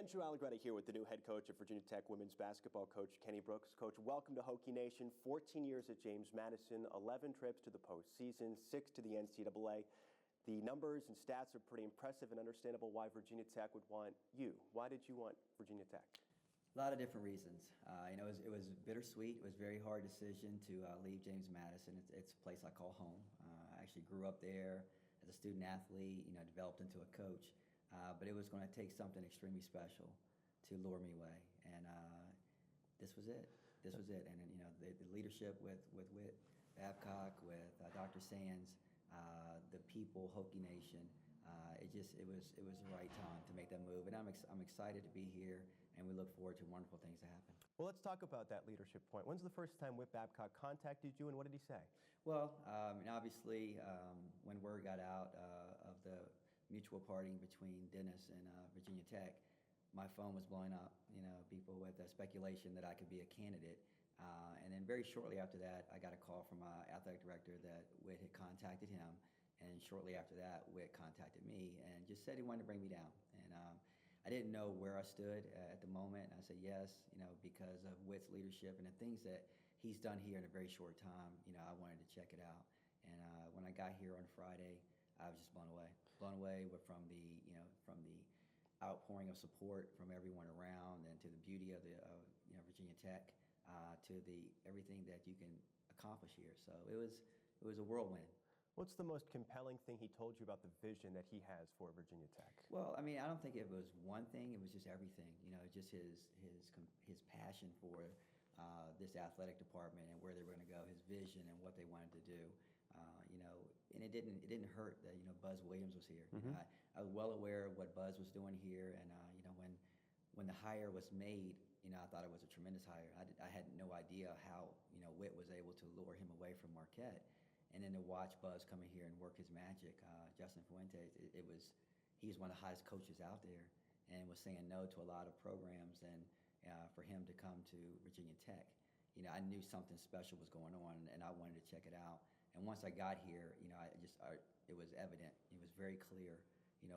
Andrew Allegretta here with the new head coach of Virginia Tech women's basketball, Coach Kenny Brooks. Coach, welcome to Hokie Nation. 14 years at James Madison, 11 trips to the postseason, 6 to the NCAA. The numbers and stats are pretty impressive and understandable why Virginia Tech would want you. Why did you want Virginia Tech? A lot of different reasons. It was bittersweet. It was a very hard decision to leave James Madison. It's a place I call home. I actually grew up there as a student athlete, developed into a coach. But it was going to take something extremely special to lure me away. And this was it. This was it. And the leadership with Whit Babcock, with Dr. Sands, the people, Hokie Nation, it was the right time to make that move. And I'm excited to be here, and we look forward to wonderful things to happen. Well, let's talk about that leadership point. When's the first time Whit Babcock contacted you, and what did he say? Well, obviously, when word got out of the mutual parting between Dennis and Virginia Tech, my phone was blowing up, people with speculation that I could be a candidate. And then very shortly after that, I got a call from my athletic director that Whit had contacted him. And shortly after that, Whit contacted me and just said he wanted to bring me down. And I didn't know where I stood at the moment. And I said yes, because of Whit's leadership and the things that he's done here in a very short time, I wanted to check it out. And when I got here on Friday, I was just blown away from the outpouring of support from everyone around, and to the beauty of the Virginia Tech, to everything that you can accomplish here. So it was a whirlwind. What's the most compelling thing he told you about the vision that he has for Virginia Tech? Well, I don't think it was one thing. It was just everything. Just his passion for this athletic department and where they were going to go, his vision and what they wanted to do. And it didn't hurt that Buzz Williams was here. Mm-hmm. I was well aware of what Buzz was doing here, and when the hire was made, I thought it was a tremendous hire. I had no idea how Whit was able to lure him away from Marquette, and then to watch Buzz come in here and work his magic. Justin Fuentes, he's one of the hottest coaches out there, and was saying no to a lot of programs, and for him to come to Virginia Tech, I knew something special was going on, and I wanted to check it out. And once I got here, it was evident. It was very clear,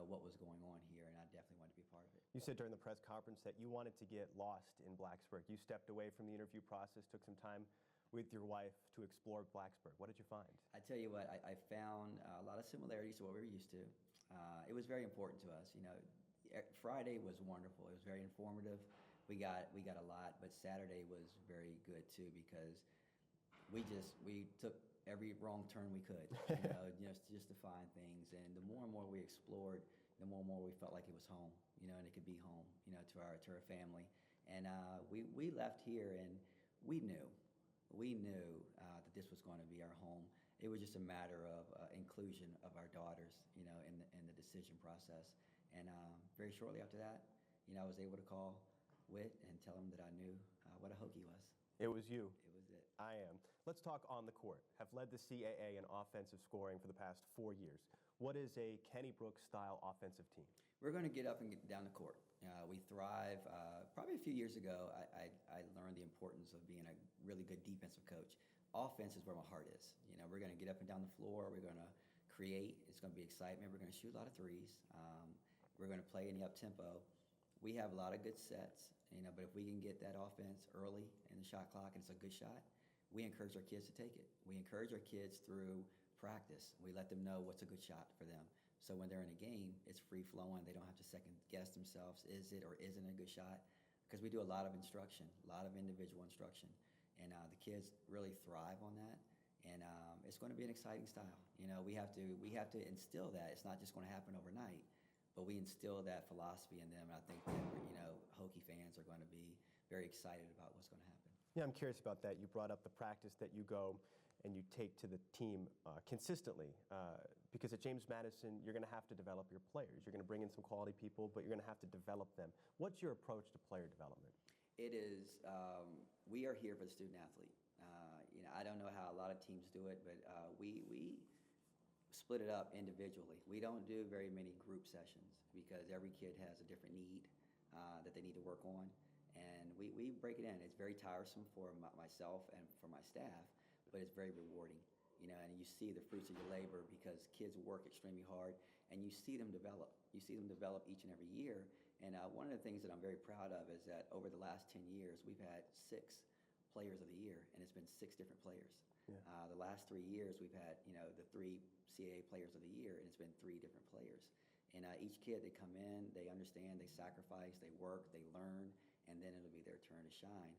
what was going on here, and I definitely wanted to be a part of it. You said during the press conference that you wanted to get lost in Blacksburg. You stepped away from the interview process, took some time with your wife to explore Blacksburg. What did you find? I tell you what, I found a lot of similarities to what we were used to. It was very important to us. Friday was wonderful. It was very informative. We got a lot, but Saturday was very good too, because we took every wrong turn we could, just to find things. And the more and more we explored, the more and more we felt like it was home, and it could be home, to our family. And we left here, and we knew that this was going to be our home. It was just a matter of inclusion of our daughters, in the decision process. And very shortly after that, I was able to call Whit and tell him that I knew what a Hokie was. It was you. It was it. I am. Let's talk on the court. Have led the CAA in offensive scoring for the past 4 years. What is a Kenny Brooks-style offensive team? We're going to get up and get down the court. We thrive. Probably a few years ago, I learned the importance of being a really good defensive coach. Offense is where my heart is. We're going to get up and down the floor. We're going to create. It's going to be excitement. We're going to shoot a lot of threes. We're going to play in the up-tempo. We have a lot of good sets, but if we can get that offense early in the shot clock and it's a good shot, we encourage our kids to take it. We encourage our kids through practice. We let them know what's a good shot for them. So when they're in a game, it's free-flowing. They don't have to second-guess themselves, is it or isn't a good shot? Because we do a lot of instruction, a lot of individual instruction. And the kids really thrive on that. And it's going to be an exciting style. We have to instill that. It's not just going to happen overnight. But we instill that philosophy in them, and I think that, Hokie fans are going to be very excited about what's going to happen. Yeah, I'm curious about that. You brought up the practice that you go and you take to the team consistently, because at James Madison, you're going to have to develop your players. You're going to bring in some quality people, but you're going to have to develop them. What's your approach to player development? It is, we are here for the student athlete. I don't know how a lot of teams do it, but we split it up individually. We don't do very many group sessions because every kid has a different need that they need to work on, and we break it in. It's very tiresome for myself and for my staff, but it's very rewarding. And you see the fruits of your labor because kids work extremely hard, and you see them develop. You see them develop each and every year, And one of the things that I'm very proud of is that over the last 10 years, we've had 6 players of the year, and it's been 6 different players. Yeah. The last 3 years, we've had, the 3 CAA players of the year, and it's been 3 different players. And each kid, they come in, they understand, they sacrifice, they work, they learn, and then it'll be their turn to shine.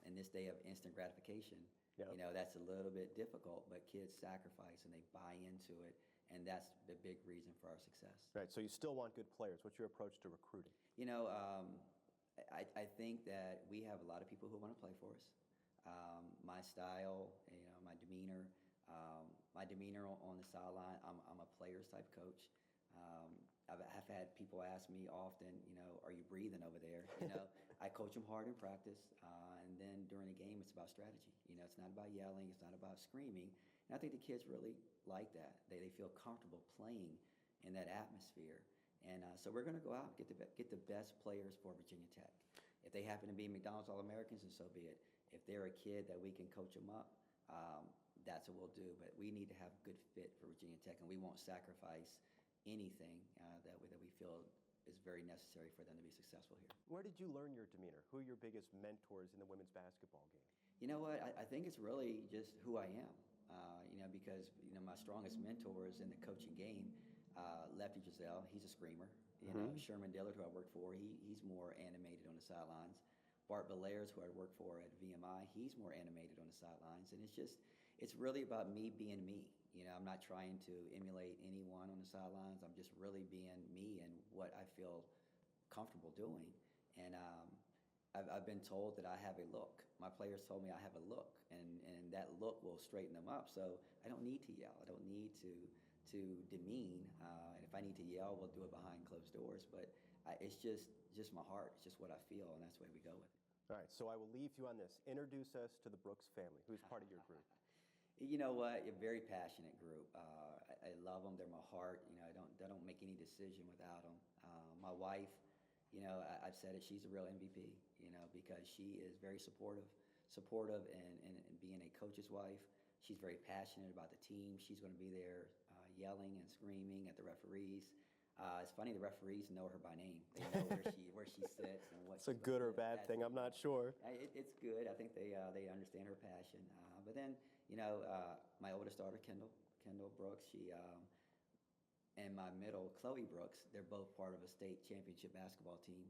In this day of instant gratification, Yep. That's a little bit difficult, but kids sacrifice and they buy into it, and that's the big reason for our success. Right, so you still want good players. What's your approach to recruiting? I think that we have a lot of people who want to play for us. My style, my demeanor on the sideline, I'm a player's type coach. I've had people ask me often, are you breathing over there? I coach them hard in practice, and then during the game, it's about strategy. It's not about yelling, it's not about screaming. And I think the kids really like that. They feel comfortable playing in that atmosphere. And so we're going to go out and get the best players for Virginia Tech. If they happen to be McDonald's All-Americans, then so be it. If they're a kid that we can coach them up, that's what we'll do. But we need to have a good fit for Virginia Tech, and we won't sacrifice anything that we feel is very necessary for them to be successful here. Where did you learn your demeanor? Who are your biggest mentors in the women's basketball game? You know what? I think it's really just who I am. Because my strongest mentors in the coaching game, Lefty Giselle, he's a screamer. Sherman Dillard, who I work for, he's more animated on the sidelines. Bart Belair's, who I work for at VMI, he's more animated on the sidelines. And it's really about me being me. I'm not trying to emulate anyone on the sidelines. I'm just really being me and what I feel comfortable doing. And I've been told that I have a look. My players told me I have a look, and that look will straighten them up. So I don't need to yell. I don't need to demean. And if I need to yell, we'll do it behind closed doors. But it's just my heart. It's just what I feel, and that's the way we go with it. All right, so I will leave you on this. Introduce us to the Brooks family. Who's part of your group? You know what? A very passionate group. I love them. They're my heart. I don't make any decision without them. My wife, I've said it. She's a real MVP. Because she is very supportive and being a coach's wife. She's very passionate about the team. She's going to be there yelling and screaming at the referees. It's funny, the referees know her by name. They know where she sits and what. It's a good or bad thing. I'm not sure. It's good. I think they understand her passion. But then, my oldest daughter, Kendall Brooks, she and my middle, Chloe Brooks, they're both part of a state championship basketball team,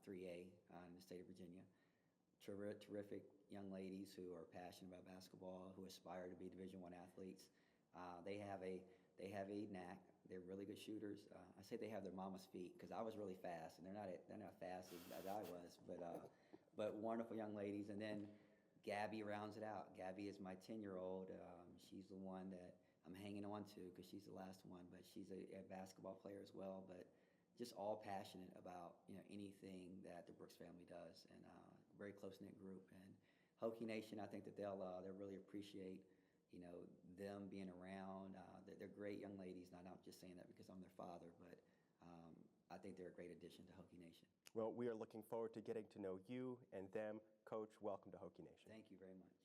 3A in the state of Virginia. Terrific young ladies who are passionate about basketball, who aspire to be Division I athletes. They have a knack. They're really good shooters. I say they have their mama's feet because I was really fast, and they're not fast as I was, but wonderful young ladies. And then Gabby rounds it out. Gabby is my 10-year-old. She's the one that I'm hanging on to because she's the last one, but she's a basketball player as well. But just all passionate about anything that the Brooks family does, and very close-knit group. And Hokie Nation, I think that they'll really appreciate them being around. They're great young ladies, and I'm not just saying that because I'm their father, but I think they're a great addition to Hokie Nation. Well, we are looking forward to getting to know you and them. Coach, welcome to Hokie Nation. Thank you very much.